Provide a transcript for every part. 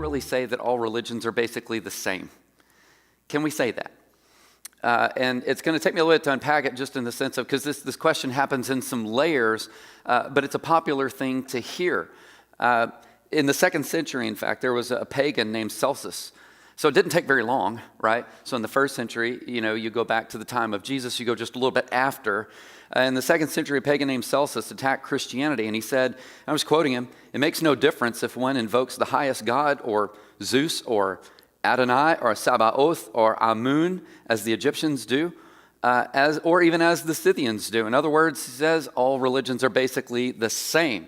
really say that all religions are basically the same? Can we say that? And it's going to take me a little bit to unpack it just in the sense of, because this question happens in some layers, but it's a popular thing to hear. In the 2nd century, in fact, there was a pagan named Celsus. So it didn't take very long, right? So in the 1st century, you go back to the time of Jesus, you go just a little bit after. In the 2nd century, a pagan named Celsus attacked Christianity, and he said, I was quoting him, "It makes no difference if one invokes the highest God, or Zeus, or Adonai, or Sabaoth, or Amun, as the Egyptians do, or even as the Scythians do." In other words, he says all religions are basically the same.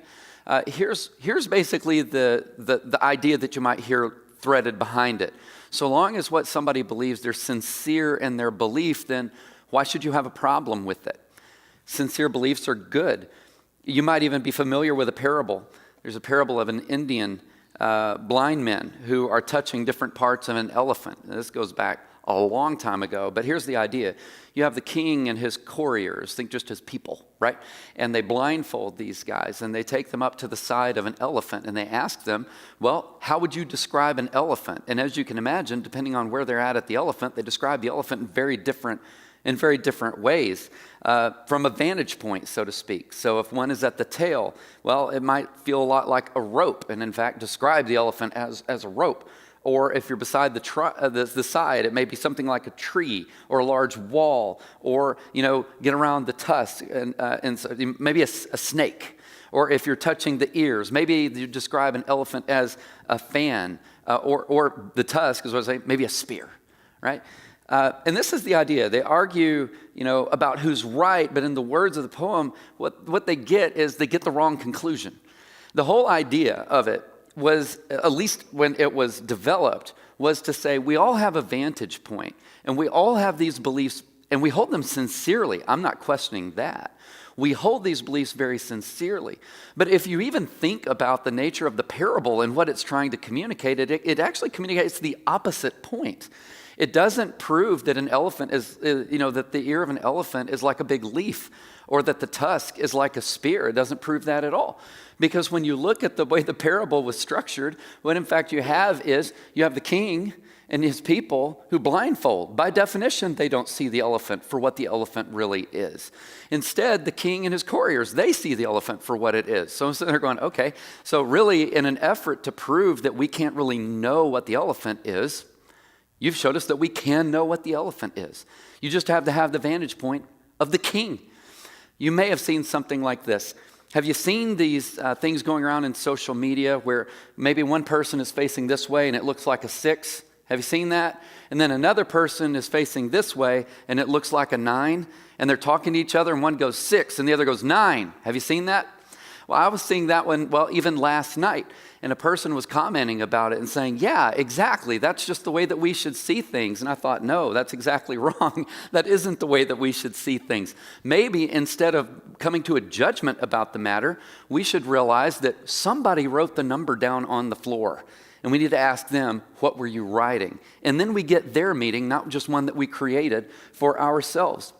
Here's basically the idea that you might hear threaded behind it. So long as what somebody believes, they're sincere in their belief, then why should you have a problem with it? Sincere beliefs are good. You might even be familiar with a parable. There's a parable of an Indian blind men who are touching different parts of an elephant. And this goes back a long time ago, but here's the idea. You have the king and his couriers, think just his people, right? And they blindfold these guys, and they take them up to the side of an elephant, and they ask them, well, how would you describe an elephant? And as you can imagine, depending on where they're at the elephant, they describe the elephant in very different ways, from a vantage point, so to speak. So if one is at the tail, well, it might feel a lot like a rope, and in fact describe the elephant as a rope. Or if you're beside the side, it may be something like a tree or a large wall, or get around the tusk and so maybe a snake. Or if you're touching the ears, maybe you describe an elephant as a fan, or the tusk is what I say, maybe a spear, right? And this is the idea. They argue, about who's right, but in the words of the poem, what they get is they get the wrong conclusion. The whole idea of it was, at least when it was developed, was to say we all have a vantage point, and we all have these beliefs, and we hold them sincerely. I'm not questioning that. We hold these beliefs very sincerely. But if you even think about the nature of the parable and what it's trying to communicate, it actually communicates the opposite point. It doesn't prove that an elephant is, that the ear of an elephant is like a big leaf, or that the tusk is like a spear. It doesn't prove that at all. Because when you look at the way the parable was structured, what in fact you have is, you have the king and his people who blindfold. By definition, they don't see the elephant for what the elephant really is. Instead, the king and his couriers, they see the elephant for what it is. So they're going, okay, so really in an effort to prove that we can't really know what the elephant is, you've showed us that we can know what the elephant is. You just have to have the vantage point of the king. You may have seen something like this. Have you seen these things going around in social media where maybe one person is facing this way and it looks like a 6? Have you seen that? And then another person is facing this way and it looks like a 9, and they're talking to each other and one goes 6 and the other goes 9. Have you seen that? Well, I was seeing that one, even last night, and a person was commenting about it and saying, yeah, exactly, that's just the way that we should see things. And I thought, no, that's exactly wrong. That isn't the way that we should see things. Maybe instead of coming to a judgment about the matter, we should realize that somebody wrote the number down on the floor, and we need to ask them, what were you writing? And then we get their meaning, not just one that we created for ourselves.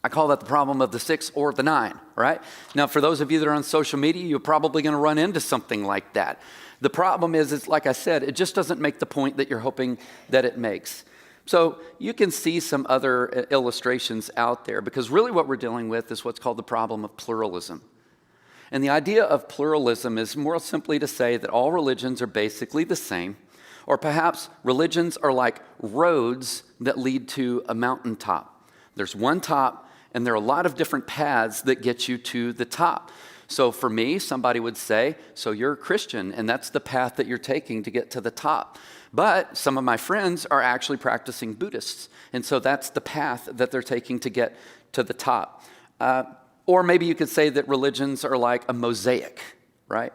I call that the problem of the 6 or the 9, right? Now, for those of you that are on social media, you're probably going to run into something like that. The problem is, like I said, it just doesn't make the point that you're hoping that it makes. So you can see some other illustrations out there, because really what we're dealing with is what's called the problem of pluralism. And the idea of pluralism is more simply to say that all religions are basically the same, or perhaps religions are like roads that lead to a mountaintop. There's one top, and there are a lot of different paths that get you to the top. So for me, somebody would say, so you're a Christian, and that's the path that you're taking to get to the top. But some of my friends are actually practicing Buddhists, and so that's the path that they're taking to get to the top. Or maybe you could say that religions are like a mosaic, right?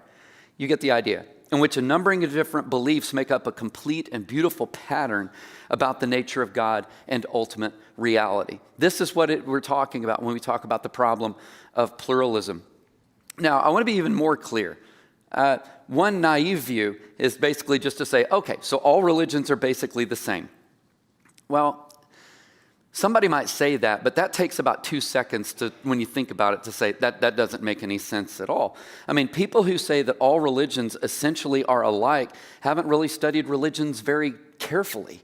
You get the idea, in which a numbering of different beliefs make up a complete and beautiful pattern about the nature of God and ultimate reality. This is what we're talking about when we talk about the problem of pluralism. Now, I want to be even more clear. One naive view is basically just to say, okay, so all religions are basically the same. Well, Somebody might say that, but that takes about 2 seconds to, when you think about it, to say that doesn't make any sense at all. I mean, people who say that all religions essentially are alike haven't really studied religions very carefully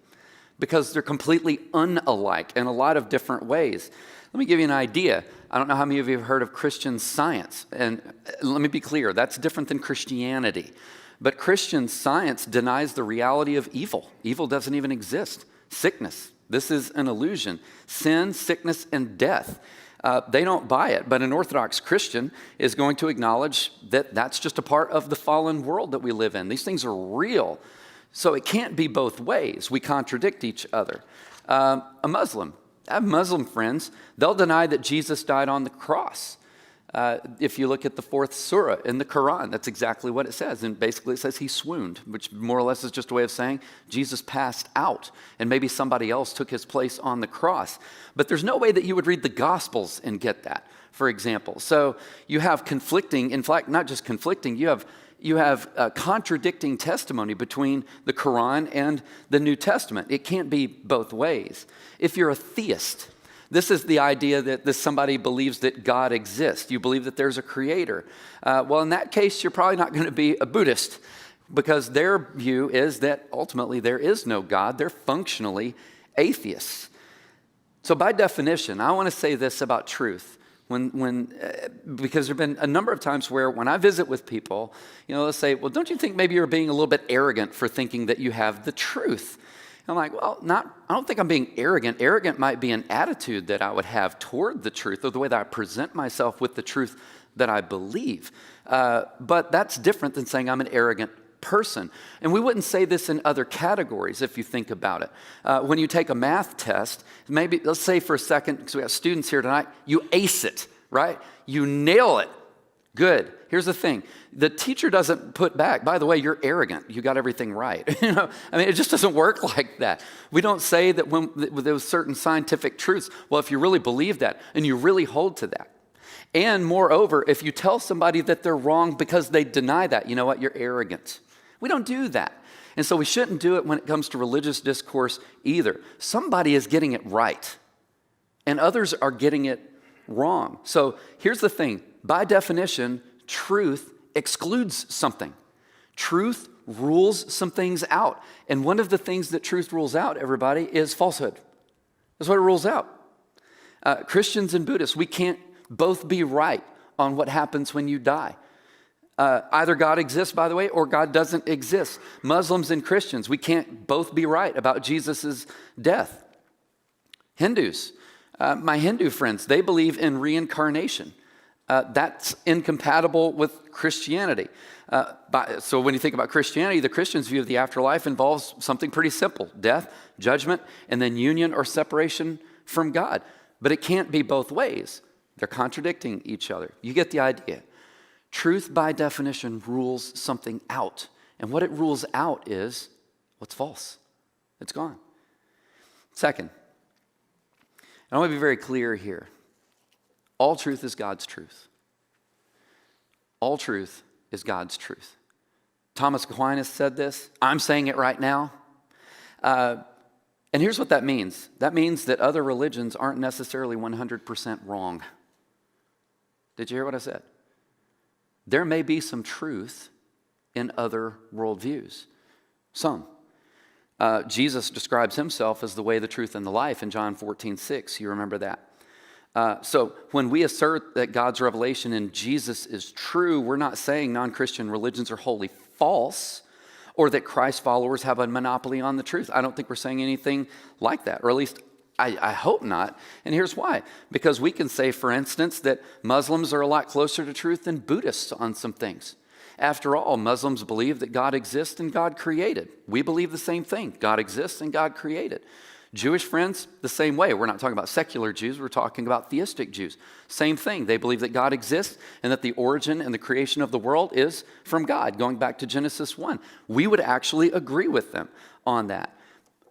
because they're completely unalike in a lot of different ways. Let me give you an idea. I don't know how many of you have heard of Christian Science. And let me be clear, that's different than Christianity. But Christian Science denies the reality of evil. Evil doesn't even exist. Sickness, this is an illusion. Sin, sickness, and death. They don't buy it, but an Orthodox Christian is going to acknowledge that that's just a part of the fallen world that we live in. These things are real. So it can't be both ways. We contradict each other. A Muslim. I have Muslim friends. They'll deny that Jesus died on the cross. If you look at the 4th surah in the Quran, that's exactly what it says. And basically it says he swooned, which more or less is just a way of saying Jesus passed out and maybe somebody else took his place on the cross. But there's no way that you would read the Gospels and get that, for example. So you have conflicting, in fact, not just conflicting, you have contradicting testimony between the Quran and the New Testament. It can't be both ways. If you're a theist, this is the idea that somebody believes that God exists. You believe that there's a creator. Well, in that case, you're probably not going to be a Buddhist because their view is that ultimately there is no God. They're functionally atheists. So by definition, I want to say this about truth. Because there have been a number of times where when I visit with people, they'll say, well, don't you think maybe you're being a little bit arrogant for thinking that you have the truth? I'm like, well, I don't think I'm being arrogant. Arrogant might be an attitude that I would have toward the truth or the way that I present myself with the truth that I believe. But that's different than saying I'm an arrogant person. And we wouldn't say this in other categories if you think about it. When you take a math test, maybe, let's say for a second, because we have students here tonight, you ace it, right? You nail it. Good. Here's the thing. The teacher doesn't put back, by the way, you're arrogant. You got everything right. It just doesn't work like that. We don't say that when there's certain scientific truths, well, if you really believe that and you really hold to that. And moreover, if you tell somebody that they're wrong because they deny that, you know what, you're arrogant. We don't do that. And so we shouldn't do it when it comes to religious discourse either. Somebody is getting it right, and others are getting it wrong. So here's the thing. By definition, truth excludes something. Truth rules some things out. And one of the things that truth rules out, everybody, is falsehood. That's what it rules out. Christians and Buddhists, we can't both be right on what happens when you die. Either God exists, by the way, or God doesn't exist. Muslims and Christians, we can't both be right about Jesus' death. Hindus, my Hindu friends, they believe in reincarnation. That's incompatible with Christianity. So when you think about Christianity, the Christian's view of the afterlife involves something pretty simple: death, judgment, and then union or separation from God. But it can't be both ways. They're contradicting each other. You get the idea. Truth, by definition, rules something out. And what it rules out is what's false. It's gone. Second, I want to be very clear here. All truth is God's truth. All truth is God's truth. Thomas Aquinas said this. I'm saying it right now. And here's what that means. That means that other religions aren't necessarily 100% wrong. Did you hear what I said? There may be some truth in other worldviews. Some. Jesus describes himself as the way, the truth, and the life in John 14:6. You remember that? So when we assert that God's revelation in Jesus is true, we're not saying non-Christian religions are wholly false or that Christ followers have a monopoly on the truth. I don't think we're saying anything like that, or at least I hope not. And here's why. Because we can say, for instance, that Muslims are a lot closer to truth than Buddhists on some things. After all, Muslims believe that God exists and God created. We believe the same thing. God exists and God created. Jewish friends, the same way. We're not talking about secular Jews. We're talking about theistic Jews. Same thing. They believe that God exists and that the origin and the creation of the world is from God, going back to Genesis 1. We would actually agree with them on that.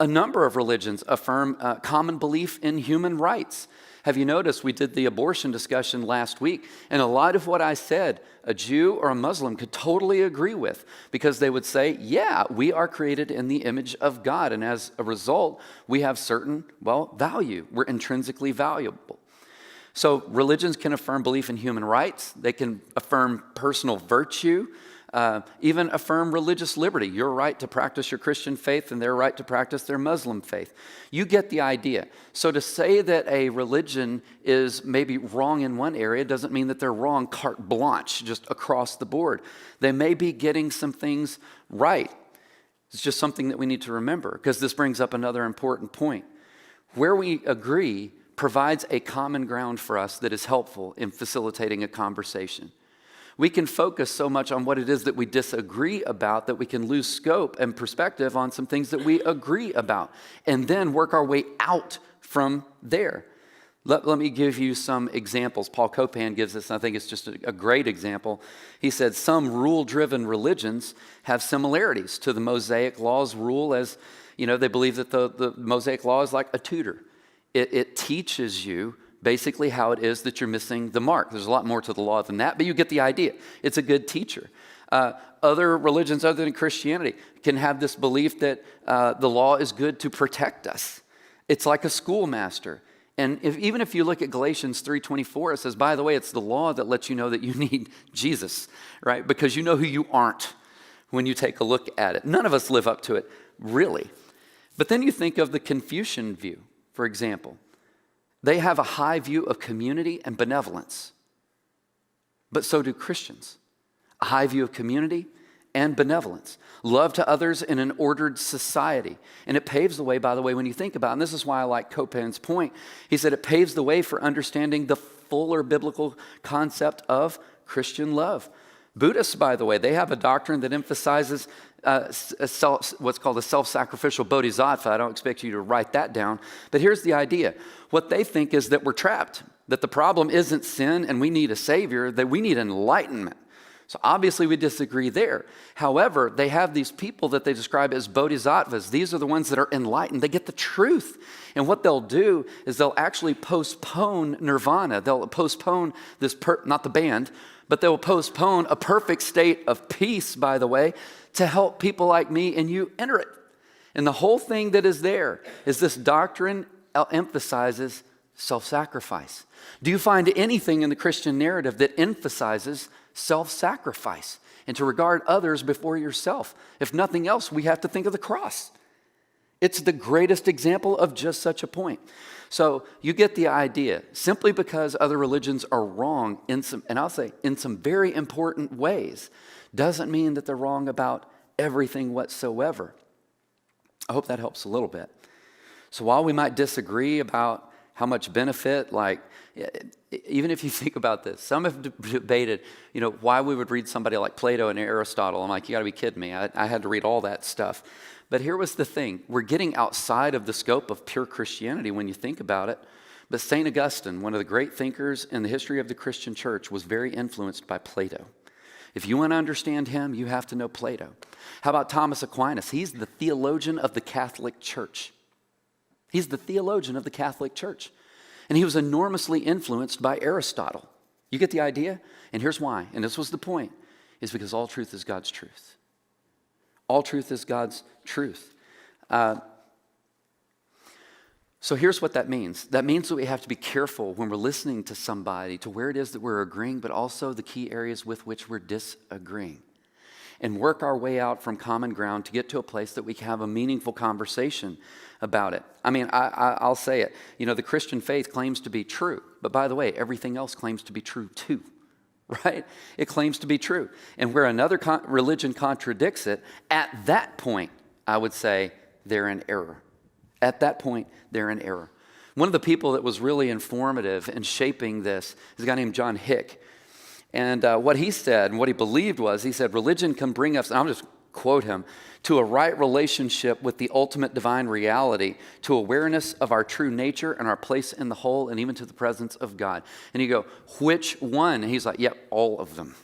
A number of religions affirm common belief in human rights. Have you noticed we did the abortion discussion last week, and a lot of what I said, a Jew or a Muslim could totally agree with, because they would say, yeah, we are created in the image of God, and as a result, we have certain, value. We're intrinsically valuable. So religions can affirm belief in human rights. They can affirm personal virtue, even affirm religious liberty, your right to practice your Christian faith and their right to practice their Muslim faith. You get the idea. So to say that a religion is maybe wrong in one area doesn't mean that they're wrong carte blanche, just across the board. They may be getting some things right. It's just something that we need to remember, because this brings up another important point. Where we agree provides a common ground for us that is helpful in facilitating a conversation. We can focus so much on what it is that we disagree about that we can lose scope and perspective on some things that we agree about, and then work our way out from there. Let me give you some examples. Paul Copan gives us, and I think it's just a great example. He said, some rule-driven religions have similarities to the Mosaic Law's rule, as they believe that the Mosaic Law is like a tutor. It teaches you basically how it is that you're missing the mark. There's a lot more to the law than that, but you get the idea. It's a good teacher. Other religions other than Christianity can have this belief that the law is good to protect us. It's like a schoolmaster. And even if you look at Galatians 3:24, it says, by the way, it's the law that lets you know that you need Jesus, right? Because you know who you aren't when you take a look at it. None of us live up to it, really. But then you think of the Confucian view, for example. They have a high view of community and benevolence. But so do Christians. A high view of community and benevolence. Love to others in an ordered society. And it paves the way, by the way, when you think about it, and this is why I like Copan's point. He said it paves the way for understanding the fuller biblical concept of Christian love. Buddhists, by the way, they have a doctrine that emphasizes what's called a self-sacrificial bodhisattva. I don't expect you to write that down. But here's the idea. What they think is that we're trapped, that the problem isn't sin and we need a savior, that we need enlightenment. So obviously we disagree there. However, they have these people that they describe as bodhisattvas. These are the ones that are enlightened. They get the truth. And what they'll do is they'll actually postpone nirvana. They'll postpone this, not the band, but they'll postpone a perfect state of peace, by the way, to help people like me and you enter it. And the whole thing that is there is this doctrine emphasizes self-sacrifice. Do you find anything in the Christian narrative that emphasizes self-sacrifice and to regard others before yourself? If nothing else, we have to think of the cross. It's the greatest example of just such a point. So you get the idea. Simply because other religions are wrong in some very important ways, doesn't mean that they're wrong about everything whatsoever. I hope that helps a little bit. So while we might disagree about how much benefit, even if you think about this, some have debated, why we would read somebody like Plato and Aristotle. I'm like, you got to be kidding me. I had to read all that stuff. But here was the thing. We're getting outside of the scope of pure Christianity when you think about it. But St. Augustine, one of the great thinkers in the history of the Christian church, was very influenced by Plato. If you want to understand him, you have to know Plato. How about Thomas Aquinas? He's the theologian of the Catholic Church. He's the theologian of the Catholic Church. And he was enormously influenced by Aristotle. You get the idea? And here's why. And this was the point. Is because all truth is God's truth. All truth is God's truth. So here's what that means. That means that we have to be careful when we're listening to somebody to where it is that we're agreeing, but also the key areas with which we're disagreeing. And work our way out from common ground to get to a place that we can have a meaningful conversation about it. I mean, I'll say it. The Christian faith claims to be true. But by the way, everything else claims to be true too. Right? It claims to be true. And where another religion contradicts it, at that point, I would say they're in error. At that point, they're in error. One of the people that was really informative in shaping this is a guy named John Hick. And what he said and what he believed was, he said, religion can bring us, and I'll just quote him, to a right relationship with the ultimate divine reality, to awareness of our true nature and our place in the whole, and even to the presence of God. And you go, which one? And he's like, yep, all of them.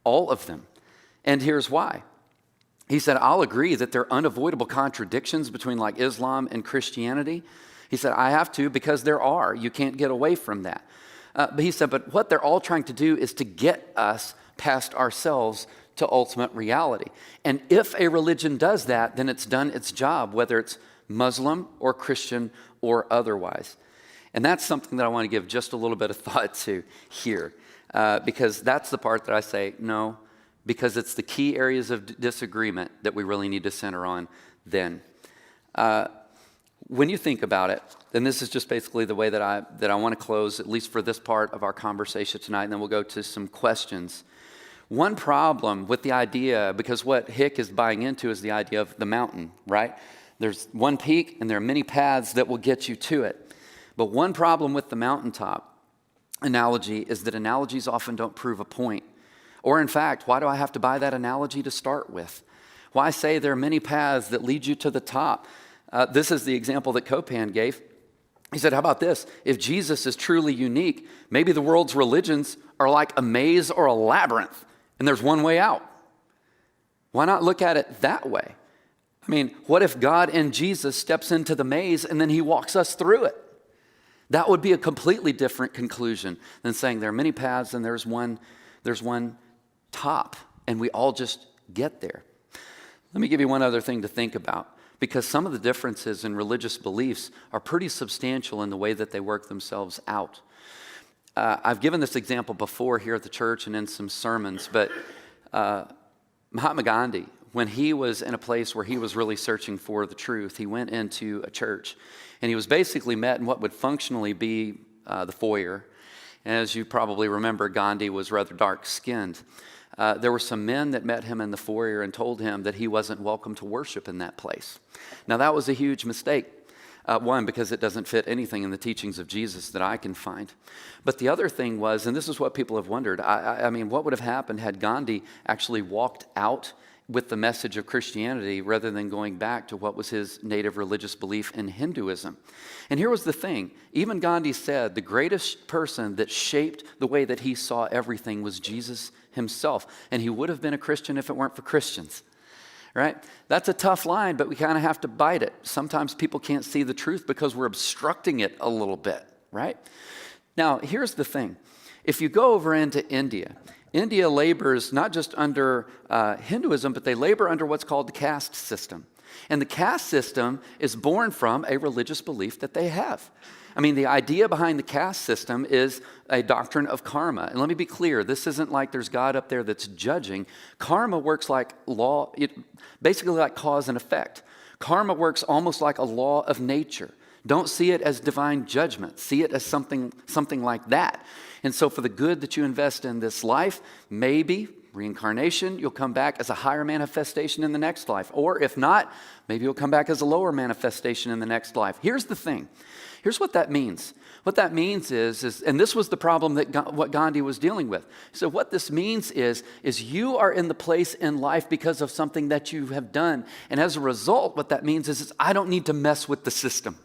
All of them. And here's why. He said, I'll agree that there are unavoidable contradictions between Islam and Christianity. He said, I have to because there are. You can't get away from that. But he said, but what they're all trying to do is to get us past ourselves to ultimate reality. And if a religion does that, then it's done its job, whether it's Muslim or Christian or otherwise. And that's something that I want to give just a little bit of thought to here, because that's the part that I say no, because it's the key areas of disagreement that we really need to center on then. When you think about it, and this is just basically the way that I want to close, at least for this part of our conversation tonight, and then we'll go to some questions. One problem with the idea, because what Hick is buying into is the idea of the mountain, right? There's one peak, and there are many paths that will get you to it. But one problem with the mountaintop analogy is that analogies often don't prove a point. Or in fact, why do I have to buy that analogy to start with? Why say there are many paths that lead you to the top? This is the example that Copan gave. He said, how about this? If Jesus is truly unique, maybe the world's religions are like a maze or a labyrinth, and there's one way out. Why not look at it that way? I mean, what if God and Jesus steps into the maze and then he walks us through it? That would be a completely different conclusion than saying there are many paths and there's one top, and we all just get there. Let me give you one other thing to think about, because some of the differences in religious beliefs are pretty substantial in the way that they work themselves out. I've given this example before here at the church and in some sermons, but Mahatma Gandhi, when he was in a place where he was really searching for the truth, he went into a church, and he was basically met in what would functionally be the foyer. And as you probably remember, Gandhi was rather dark-skinned. There were some men that met him in the foyer and told him that he wasn't welcome to worship in that place. Now, that was a huge mistake. One, because it doesn't fit anything in the teachings of Jesus that I can find. But the other thing was, and this is what people have wondered, I mean, what would have happened had Gandhi actually walked out with the message of Christianity rather than going back to what was his native religious belief in Hinduism? And here was the thing. Even Gandhi said the greatest person that shaped the way that he saw everything was Jesus himself. And he would have been a Christian if it weren't for Christians. Right? That's a tough line, but we kind of have to bite it. Sometimes people can't see the truth because we're obstructing it a little bit, right? Now, here's the thing. If you go over into India, India labors not just under Hinduism, but they labor under what's called the caste system. And the caste system is born from a religious belief that they have. I mean, the idea behind the caste system is a doctrine of karma. And let me be clear, this isn't like there's God up there that's judging. Karma works like law, basically like cause and effect. Karma works almost like a law of nature. Don't see it as divine judgment. See it as something like that. And so for the good that you invest in this life, maybe reincarnation, you'll come back as a higher manifestation in the next life. Or if not, maybe you'll come back as a lower manifestation in the next life. Here's the thing. Here's what that means. What that means is, and this was the problem that what Gandhi was dealing with. So what this means is you are in the place in life because of something that you have done. And as a result, what that means is I don't need to mess with the system.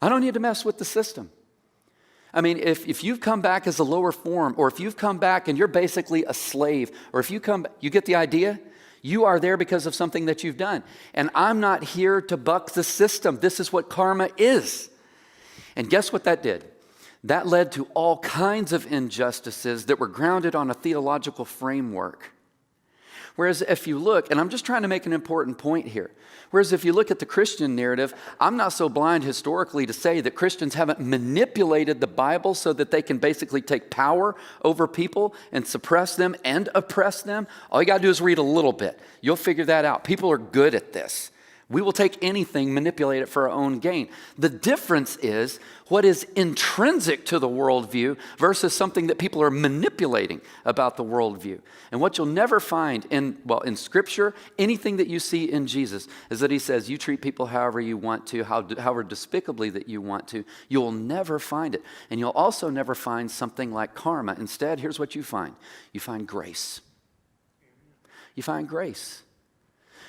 I don't need to mess with the system. I mean, if you've come back as a lower form, or if you've come back and you're basically a slave, or if you get the idea? You are there because of something that you've done. And I'm not here to buck the system. This is what karma is. And guess what that did? That led to all kinds of injustices that were grounded on a theological framework. Whereas if you look, and I'm just trying to make an important point here, whereas if you look at the Christian narrative, I'm not so blind historically to say that Christians haven't manipulated the Bible so that they can basically take power over people and suppress them and oppress them. All you got to do is read a little bit. You'll figure that out. People are good at this. We will take anything, manipulate it for our own gain. The difference is what is intrinsic to the worldview versus something that people are manipulating about the worldview. And what you'll never find in Scripture, anything that you see in Jesus, is that he says, you treat people however you want to, however despicably that you want to. You'll never find it. And you'll also never find something like karma. Instead, here's what you find. You find grace. You find grace.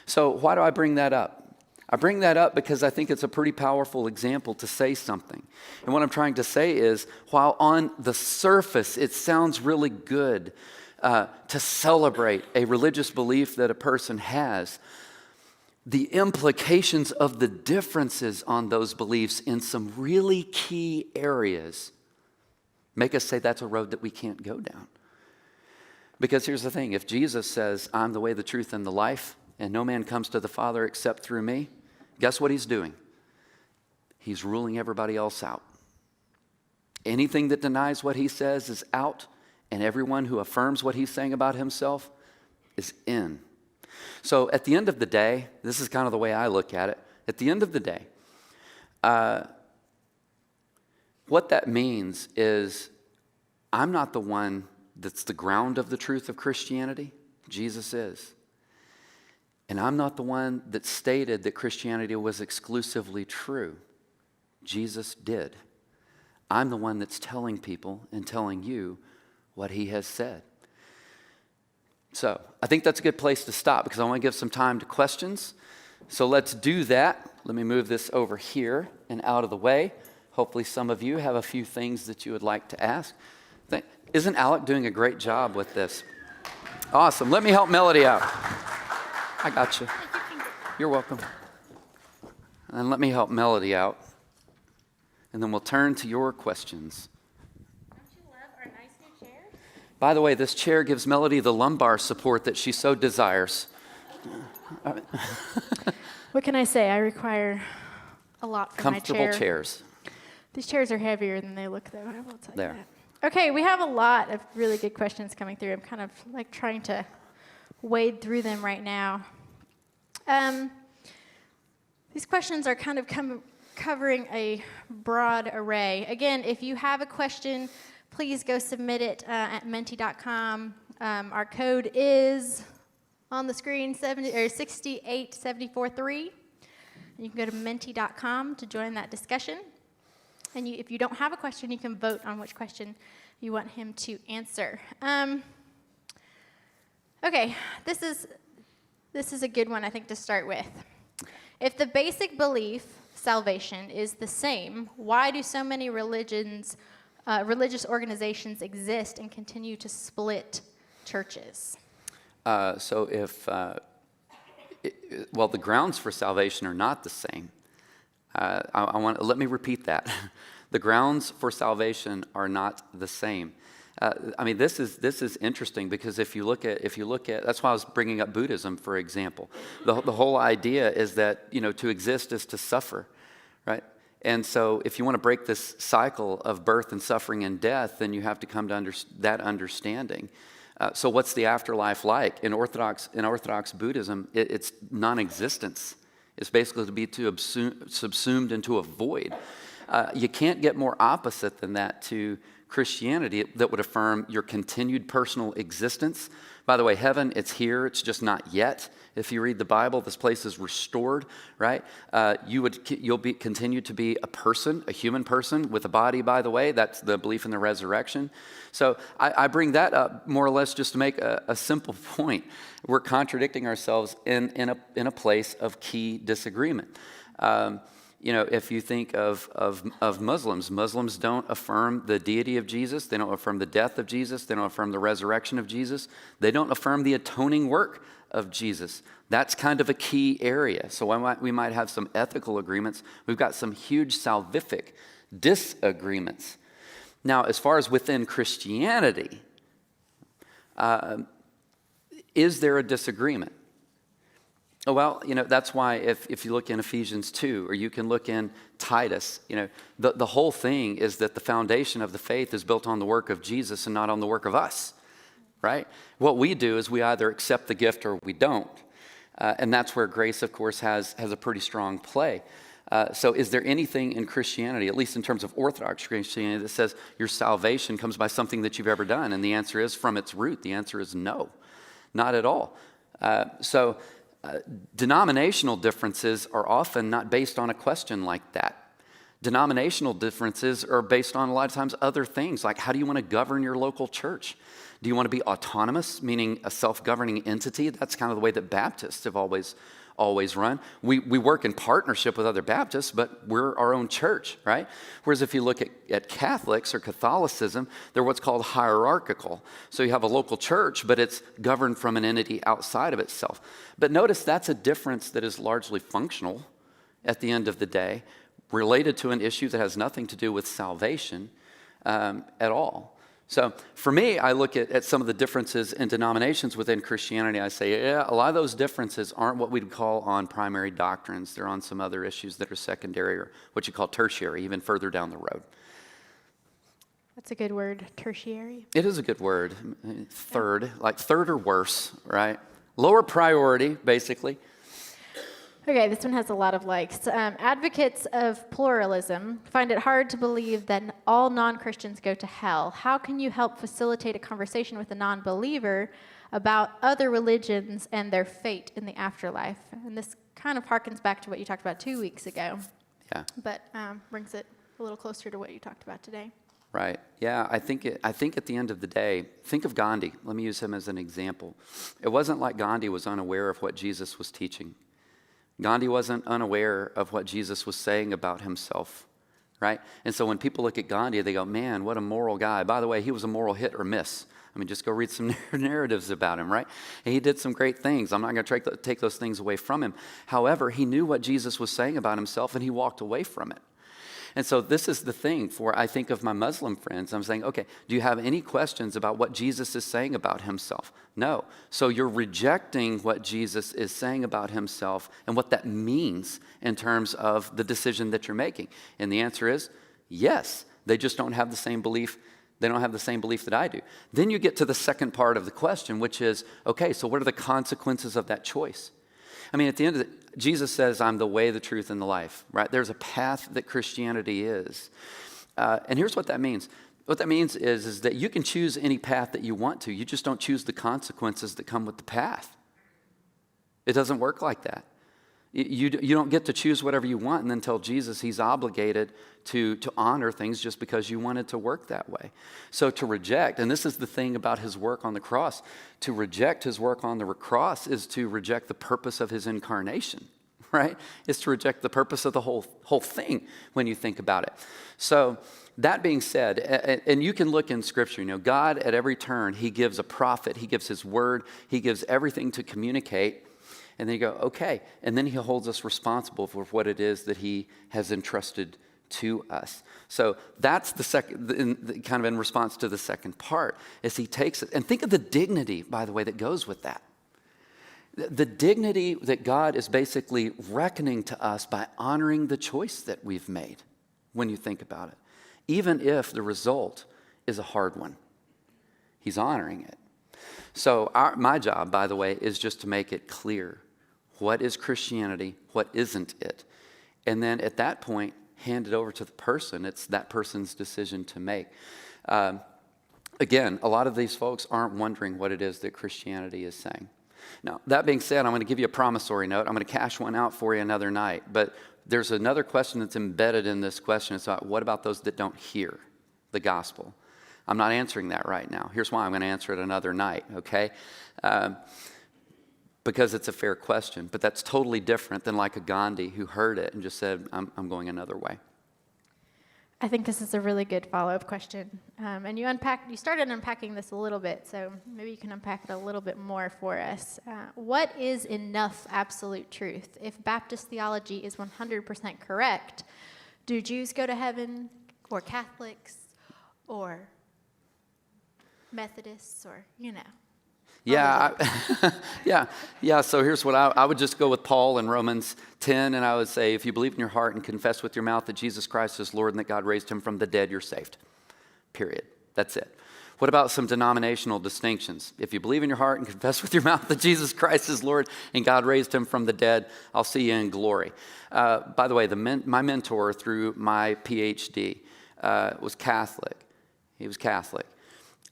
So why do I bring that up? I bring that up because I think it's a pretty powerful example to say something. And what I'm trying to say is, while on the surface it sounds really good to celebrate a religious belief that a person has, the implications of the differences on those beliefs in some really key areas make us say that's a road that we can't go down. Because here's the thing, if Jesus says, I'm the way, the truth, and the life, and no man comes to the Father except through me, guess what he's doing? He's ruling everybody else out. Anything that denies what he says is out, and everyone who affirms what he's saying about himself is in. So at the end of the day, this is kind of the way I look at it. At the end of the day, what that means is I'm not the one that's the ground of the truth of Christianity. Jesus is. And I'm not the one that stated that Christianity was exclusively true. Jesus did. I'm the one that's telling people and telling you what he has said. So I think that's a good place to stop because I want to give some time to questions. So let's do that. Let me move this over here and out of the way. Hopefully some of you have a few things that you would like to ask. Isn't Alec doing a great job with this? Awesome. Let me help Melody out. I got you. You're welcome. And let me help Melody out. And then we'll turn to your questions. Don't you love our nice new chair? By the way, this chair gives Melody the lumbar support that she so desires. What can I say? I require a lot from my chair. Comfortable chairs. These chairs are heavier than they look, though. I will tell you There. that. Okay, we have a lot of really good questions coming through. I'm kind of like trying to wade through them right now. These questions are kind of covering a broad array. Again, if you have a question, please go submit it at menti.com. Our code is on the screen, 68743. You can go to menti.com to join that discussion. And if you don't have a question, you can vote on which question you want him to answer. Okay, this is a good one, I think, to start with. If the basic belief, salvation, is the same, why do so many religious organizations exist and continue to split churches? The grounds for salvation are not the same. Let me repeat that. The grounds for salvation are not the same. This is interesting because if you look at that's why I was bringing up Buddhism, for example. The whole idea is that to exist is to suffer, right? And so if you want to break this cycle of birth and suffering and death, then you have to come to that understanding. So what's the afterlife like? In Orthodox Buddhism, it's non-existence. It's basically to be subsumed into a void. You can't get more opposite than that to Christianity that would affirm your continued personal existence. By the way, heaven, it's here, it's just not yet. If you read the Bible, this place is restored, right? You'll continue to be a person, a human person with a body, by the way. That's the belief in the resurrection. So I bring that up more or less just to make a simple point. We're contradicting ourselves in a place of key disagreement. If you think of Muslims don't affirm the deity of Jesus. They don't affirm the death of Jesus. They don't affirm the resurrection of Jesus. They don't affirm the atoning work of Jesus. That's kind of a key area. So we might have some ethical agreements. We've got some huge salvific disagreements. Now, as far as within Christianity, is there a disagreement? Well, that's why if you look in Ephesians 2, or you can look in Titus, the whole thing is that the foundation of the faith is built on the work of Jesus and not on the work of us, right? What we do is we either accept the gift or we don't. And that's where grace, of course, has a pretty strong play. So is there anything in Christianity, at least in terms of Orthodox Christianity, that says your salvation comes by something that you've ever done? And the answer is, from its root, the answer is no, not at all. Denominational differences are often not based on a question like that. Denominational differences are based on a lot of times other things, like how do you want to govern your local church? Do you want to be autonomous, meaning a self-governing entity? That's kind of the way that Baptists have always always run. We work in partnership with other Baptists, but we're our own church, right? Whereas if you look at Catholics or Catholicism, they're what's called hierarchical. So you have a local church, but it's governed from an entity outside of itself. But notice that's a difference that is largely functional at the end of the day, related to an issue that has nothing to do with salvation at all. So for me, I look at some of the differences in denominations within Christianity. I say, yeah, a lot of those differences aren't what we'd call on primary doctrines. They're on some other issues that are secondary or what you call tertiary, even further down the road. That's a good word, tertiary. It is a good word. Third, like third or worse, right? Lower priority, basically. Okay, this one has a lot of likes. Advocates of pluralism find it hard to believe that all non-Christians go to hell. How can you help facilitate a conversation with a non-believer about other religions and their fate in the afterlife? And this kind of harkens back to what you talked about 2 weeks ago. Yeah. But brings it a little closer to what you talked about today. Right. Yeah, I think at the end of the day, think of Gandhi. Let me use him as an example. It wasn't like Gandhi was unaware of what Jesus was teaching. Gandhi wasn't unaware of what Jesus was saying about himself, right? And so when people look at Gandhi, they go, man, what a moral guy. By the way, he was a moral hit or miss. I mean, just go read some narratives about him, right? And he did some great things. I'm not going to take those things away from him. However, he knew what Jesus was saying about himself, and he walked away from it. And so this is the thing for, I think, of my Muslim friends. I'm saying, okay, do you have any questions about what Jesus is saying about himself? No. So you're rejecting what Jesus is saying about himself and what that means in terms of the decision that you're making. And the answer is yes. They just don't have the same belief. They don't have the same belief that I do. Then you get to the second part of the question, which is, okay, so what are the consequences of that choice? I mean, at the end of it, Jesus says, I'm the way, the truth, and the life, right? There's a path that Christianity is. And here's what that means. What that means is that you can choose any path that you want to. You just don't choose the consequences that come with the path. It doesn't work like that. You don't get to choose whatever you want and then tell Jesus he's obligated to honor things just because you want it to work that way. So to reject, and this is the thing about his work on the cross, to reject his work on the cross is to reject the purpose of his incarnation, right? It's to reject the purpose of the whole thing when you think about it. So that being said, and you can look in Scripture, you know, God at every turn, he gives a prophet, he gives his word, he gives everything to communicate. And then you go, okay. And then he holds us responsible for what it is that he has entrusted to us. So that's the second, kind of in response to the second part, is he takes it. And think of the dignity, by the way, that goes with that. The dignity that God is basically reckoning to us by honoring the choice that we've made, when you think about it. Even if the result is a hard one, he's honoring it. So my job, by the way, is just to make it clear. What is Christianity? What isn't it? And then at that point, hand it over to the person. It's that person's decision to make. Again, a lot of these folks aren't wondering what it is that Christianity is saying. Now, that being said, I'm going to give you a promissory note. I'm going to cash one out for you another night. But there's another question that's embedded in this question. It's about, what about those that don't hear the gospel? I'm not answering that right now. Here's why. I'm going to answer it another night, okay? Because it's a fair question. But that's totally different than like a Gandhi who heard it and just said, I'm going another way. I think this is a really good follow-up question. And you started unpacking this a little bit, so maybe you can unpack it a little bit more for us. What is enough absolute truth? If Baptist theology is 100% correct, do Jews go to heaven, or Catholics, or Methodists, or, you know? Yeah, yeah. So here's what I would just go with Paul in Romans 10, and I would say, if you believe in your heart and confess with your mouth that Jesus Christ is Lord and that God raised him from the dead, you're saved. Period. That's it. What about some denominational distinctions? If you believe in your heart and confess with your mouth that Jesus Christ is Lord and God raised him from the dead, I'll see you in glory. By the way, my mentor through my PhD was Catholic. He was Catholic.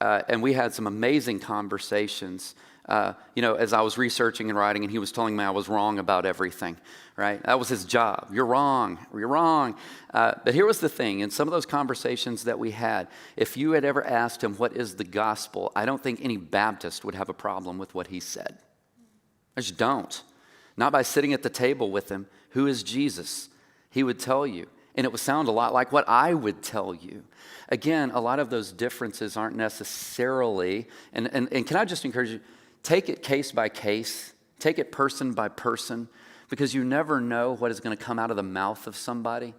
And we had some amazing conversations, as I was researching and writing, and he was telling me I was wrong about everything, right? That was his job. You're wrong. You're wrong. But here was the thing. In some of those conversations that we had, if you had ever asked him, what is the gospel? I don't think any Baptist would have a problem with what he said. I just don't. not by sitting at the table with him. Who is Jesus? He would tell you. And it would sound a lot like what I would tell you. Again, a lot of those differences aren't necessarily, and can I just encourage you, take it case by case, take it person by person, because you never know what is going to come out of the mouth of somebody.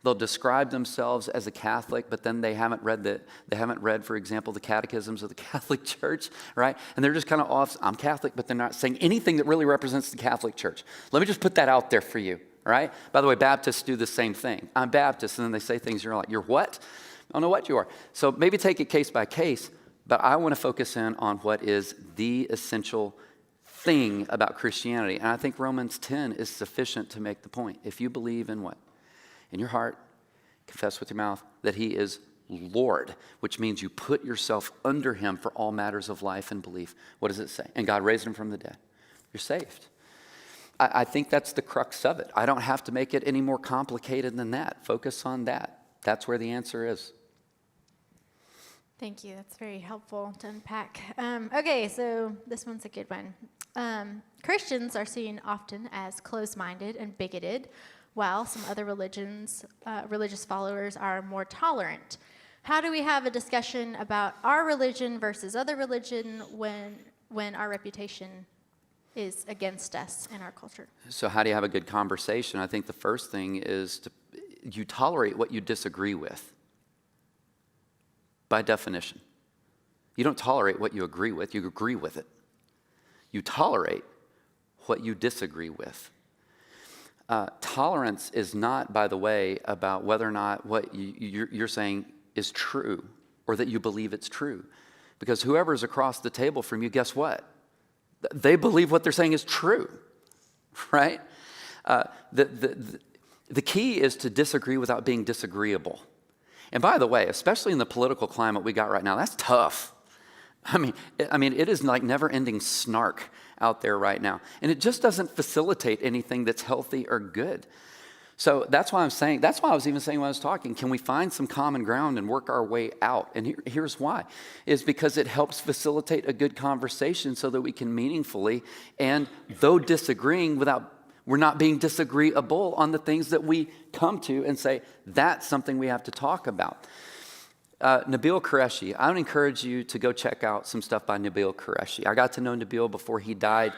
They'll describe themselves as a Catholic, but then they haven't read, for example, the catechisms of the Catholic Church, right? And they're just kind of off, I'm Catholic, but they're not saying anything that really represents the Catholic Church. Let me just put that out there for you, right? By the way, Baptists do the same thing. I'm Baptist, and then they say things, you're like, you're what? I don't know what you are. So maybe take it case by case, but I want to focus in on what is the essential thing about Christianity. And I think Romans 10 is sufficient to make the point. If you believe in what? In your heart, confess with your mouth that he is Lord, which means you put yourself under him for all matters of life and belief. What does it say? And God raised him from the dead. You're saved. I think that's the crux of it. I don't have to make it any more complicated than that. Focus on that. That's where the answer is. Thank you. That's very helpful to unpack. Okay, so this one's a good one. Christians are seen often as closed-minded and bigoted, while some other religious followers are more tolerant. How do we have a discussion about our religion versus other religion when our reputation is against us in our culture? So how do you have a good conversation? I think the first thing is you tolerate what you disagree with. By definition. You don't tolerate what you agree with, you agree with it. You tolerate what you disagree with. Tolerance is not, by the way, about whether or not what you're saying is true or that you believe it's true. Because whoever's across the table from you, guess what? They believe what they're saying is true, right? The key is to disagree without being disagreeable. And by the way, especially in the political climate we got right now, that's tough. I mean, it is like never-ending snark out there right now. And it just doesn't facilitate anything that's healthy or good. So that's why I was even saying when I was talking, can we find some common ground and work our way out? And here's why, is because it helps facilitate a good conversation so that we can meaningfully, and though disagreeing we're not being disagreeable on the things that we come to and say, that's something we have to talk about. Nabil Qureshi, I would encourage you to go check out some stuff by Nabil Qureshi. I got to know Nabil before he died,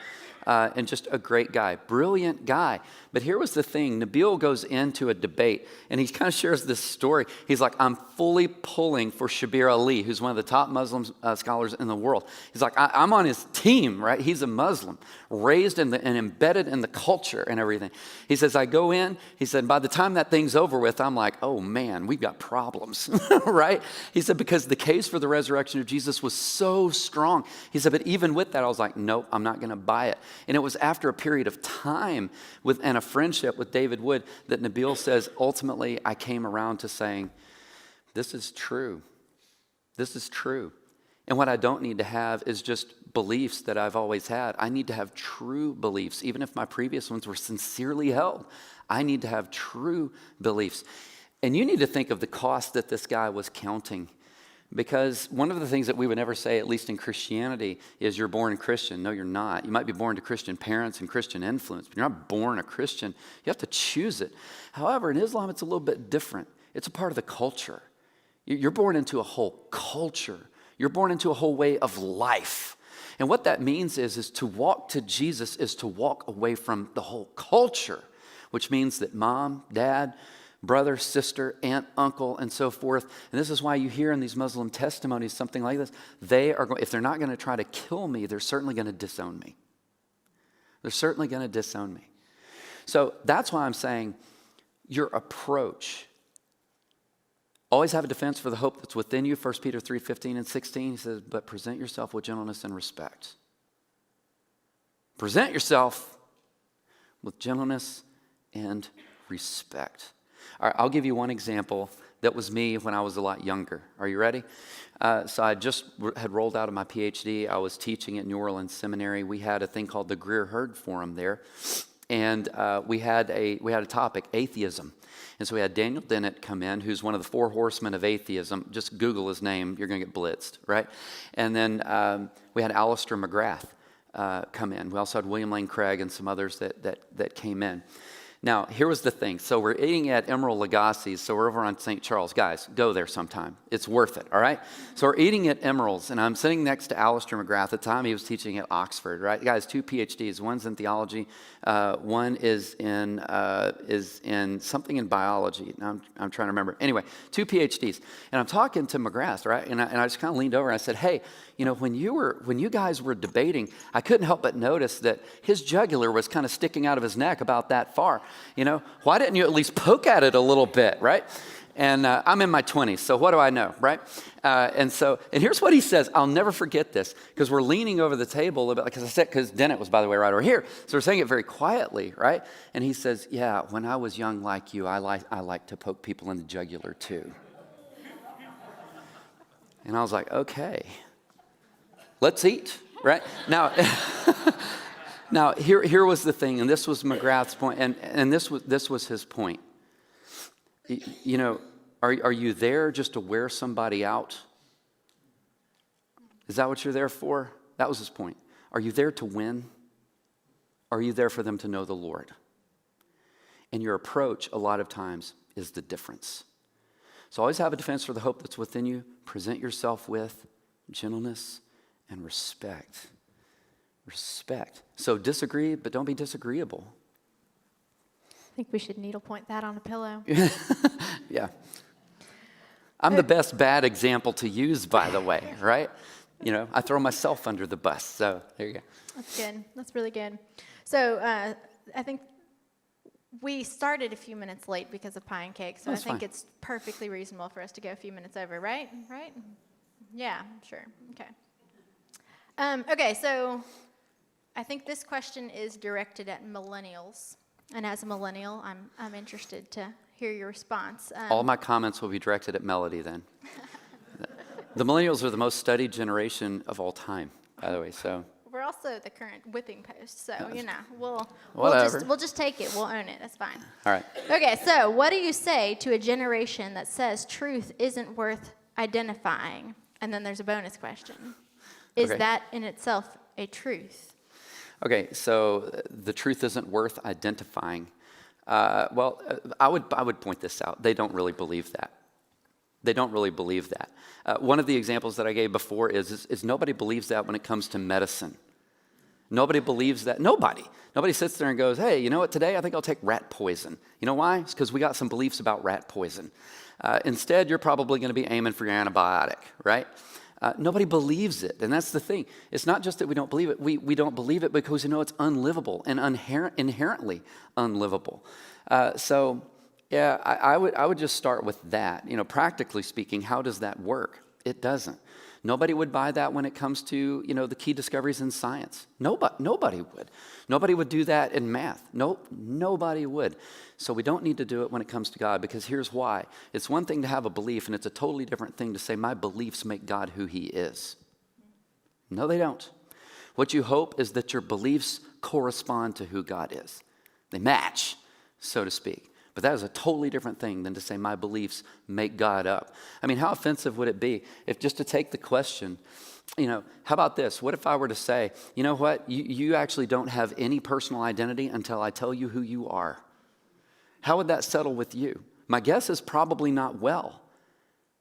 and just a great guy, brilliant guy. But here was the thing, Nabil goes into a debate, and he kind of shares this story. He's like, I'm fully pulling for Shabir Ali, who's one of the top Muslim scholars in the world. He's like, I'm on his team, right? He's a Muslim, raised and embedded in the culture and everything. He says, I go in, he said, by the time that thing's over with, I'm like, oh man, we've got problems, right? He said, because the case for the resurrection of Jesus was so strong. He said, but even with that, I was like, nope, I'm not going to buy it. And it was after a period of time and a friendship with David Wood that Nabil says, ultimately, I came around to saying, this is true. This is true. And what I don't need to have is just beliefs that I've always had. I need to have true beliefs. Even if my previous ones were sincerely held, I need to have true beliefs. And you need to think of the cost that this guy was counting. Because one of the things that we would never say, at least in Christianity, is you're born a Christian. No, you're not. You might be born to Christian parents and Christian influence, but you're not born a Christian. You have to choose it. However, in Islam, it's a little bit different. It's a part of the culture. You're born into a whole culture. You're born into a whole way of life. And what that means is to walk to Jesus is to walk away from the whole culture, which means that mom, dad, brother, sister, aunt, uncle, and so forth. And this is why you hear in these Muslim testimonies something like this. If they're not going to try to kill me, they're certainly going to disown me. They're certainly going to disown me. So that's why I'm saying your approach. Always have a defense for the hope that's within you. 1 Peter 3:15 and 16, he says, but present yourself with gentleness and respect. Present yourself with gentleness and respect. All right, I'll give you one example that was me when I was a lot younger. Are you ready? So I just had rolled out of my PhD. I was teaching at New Orleans Seminary. We had a thing called the Greer Herd Forum there. And we had a topic, atheism. And so we had Daniel Dennett come in, who's one of the four horsemen of atheism. Just Google his name, you're going to get blitzed, right? And then we had Alistair McGrath. come in. We also had William Lane Craig and some others that came in. Now, here was the thing. So we're eating at Emerald Lagasse's, so we're over on St. Charles. Guys, go there sometime. It's worth it, all right? So we're eating at Emerald's, and I'm sitting next to Alistair McGrath. At the time, he was teaching at Oxford, right? Guys, 2 PhDs. One's in theology. One is in something in biology. Now, I'm trying to remember. Anyway, 2 PhDs. And I'm talking to McGrath, right? And I just kind of leaned over and I said, hey, you know, when you guys were debating, I couldn't help but notice that his jugular was kind of sticking out of his neck about that far. You know, why didn't you at least poke at it a little bit, right? And I'm in my 20s, so what do I know, right? And here's what he says. I'll never forget this, because we're leaning over the table a bit, because Dennett was, by the way, right over here. So we're saying it very quietly, right? And he says, yeah, when I was young like you, I like to poke people in the jugular too. And I was like, okay. Let's eat, right? Now, now here was the thing, and this was McGrath's point, and this was his point. You know, are you there just to wear somebody out? Is that what you're there for? That was his point. Are you there to win? Or are you there for them to know the Lord? And your approach, a lot of times, is the difference. So always have a defense for the hope that's within you. Present yourself with gentleness and respect. Respect. So disagree, but don't be disagreeable. I think we should needlepoint that on a pillow. Yeah. I'm the best bad example to use, by the way, right? You know, I throw myself under the bus. So there you go. That's good. That's really good. So I think we started a few minutes late because of pie and cake. So I think it's perfectly reasonable for us to go a few minutes over, right? Right? Yeah, sure. Okay. Okay, so I think this question is directed at millennials. And as a millennial, I'm interested to hear your response. All my comments will be directed at Melody then. The millennials are the most studied generation of all time, by the way. So we're also the current whipping post, so you know we'll just take it. We'll own it. That's fine. All right. Okay, so what do you say to a generation that says truth isn't worth identifying? And then there's a bonus question. Is that in itself a truth? Okay, so the truth isn't worth identifying. I would point this out. They don't really believe that. They don't really believe that. One of the examples that I gave before is nobody believes that when it comes to medicine. Nobody believes that. Nobody sits there and goes, hey, you know what, today I think I'll take rat poison. You know why? It's because we got some beliefs about rat poison. Instead, you're probably going to be aiming for your antibiotic, right? Nobody believes it, and that's the thing. It's not just that we don't believe it. We don't believe it because we know it's unlivable and inherently unlivable. I would just start with that. You know, practically speaking, how does that work? It doesn't. Nobody would buy that when it comes to, you know, the key discoveries in science. Nobody would. Nobody would do that in math. Nobody would. So we don't need to do it when it comes to God, because here's why. It's one thing to have a belief, and it's a totally different thing to say, my beliefs make God who he is. No, they don't. What you hope is that your beliefs correspond to who God is. They match, so to speak. But that is a totally different thing than to say my beliefs make God up. I mean, how offensive would it be if just to take the question, you know, how about this? What if I were to say, you know what, you actually don't have any personal identity until I tell you who you are? How would that settle with you? My guess is probably not well.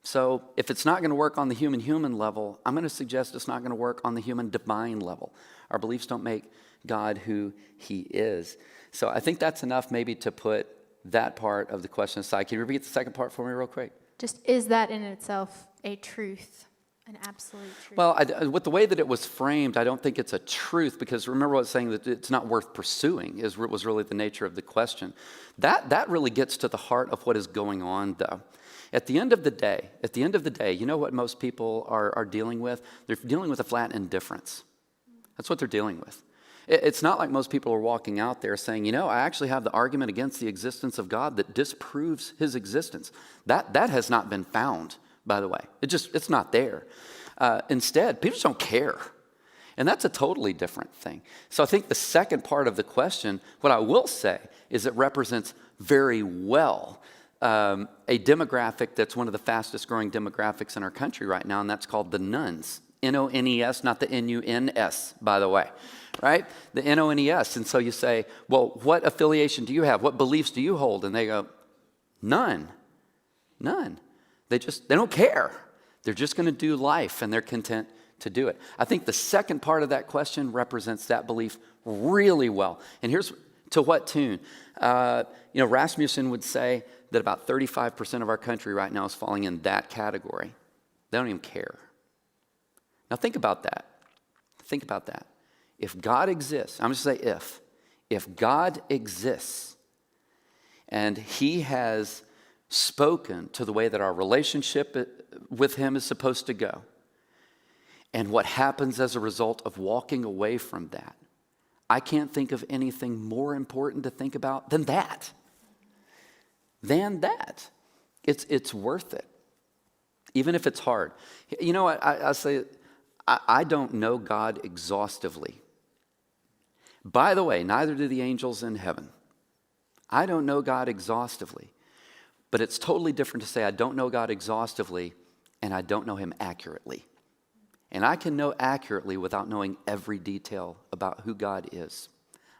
So if it's not going to work on the human level, I'm going to suggest it's not going to work on the human divine level. Our beliefs don't make God who he is. So I think that's enough maybe to put that part of the question aside. Can you repeat the second part for me real quick? Just, is that in itself a truth, an absolute truth? Well, with the way that it was framed, I don't think it's a truth, because remember what I was saying, that it's not worth pursuing was really the nature of the question. That really gets to the heart of what is going on, though. At the end of the day, you know what most people are dealing with? They're dealing with a flat indifference. That's what they're dealing with. It's not like most people are walking out there saying, you know, I actually have the argument against the existence of God that disproves his existence. That has not been found, by the way. It's not there. Instead, people just don't care. And that's a totally different thing. So I think the second part of the question, what I will say, is it represents very well a demographic that's one of the fastest growing demographics in our country right now, and that's called the nones. N-O-N-E-S, not the N-U-N-S, by the way, right? The N-O-N-E-S. And so you say, well, what affiliation do you have? What beliefs do you hold? And they go, none. They don't care. They're just going to do life, and they're content to do it. I think the second part of that question represents that belief really well. And here's to what tune. Rasmussen would say that about 35% of our country right now is falling in that category. They don't even care. Now think about that. Think about that. If God exists, I'm just going to say if God exists and he has spoken to the way that our relationship with him is supposed to go, and what happens as a result of walking away from that, I can't think of anything more important to think about than that. It's worth it, even if it's hard. You know what, I say, I don't know God exhaustively. By the way, neither do the angels in heaven. I don't know God exhaustively. But it's totally different to say I don't know God exhaustively and I don't know him accurately. And I can know accurately without knowing every detail about who God is.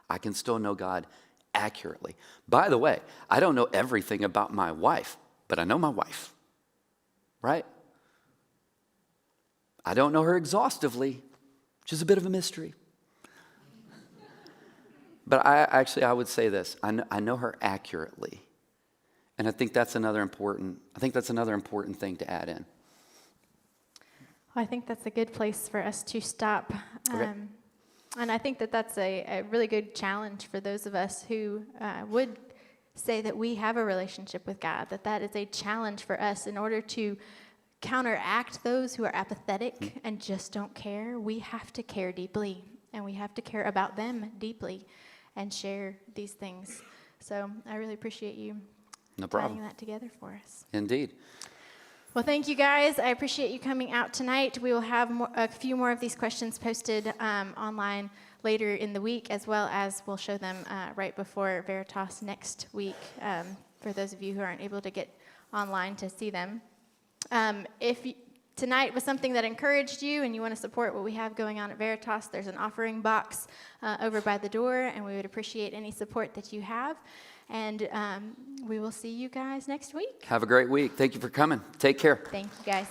I can still know God accurately. By the way, I don't know everything about my wife, but I know my wife, right? I don't know her exhaustively, which is a bit of a mystery. But I would say this, I know her accurately. And I think that's another important thing to add in. Well, I think that's a good place for us to stop. Okay. And I think that that's a really good challenge for those of us who would say that we have a relationship with God, that is a challenge for us in order to counteract those who are apathetic and just don't care. We have to care deeply, and we have to care about them deeply and share these things. So I really appreciate you No problem. tying that together for us. Indeed. Well, thank you guys. I appreciate you coming out tonight. We will have a few more of these questions posted online later in the week, as well as we'll show them right before Veritas next week for those of you who aren't able to get online to see them. If tonight was something that encouraged you and you want to support what we have going on at Veritas, there's an offering box over by the door, and we would appreciate any support that you have. And we will see you guys next week. Have a great week. Thank you for coming. Take care. Thank you, guys.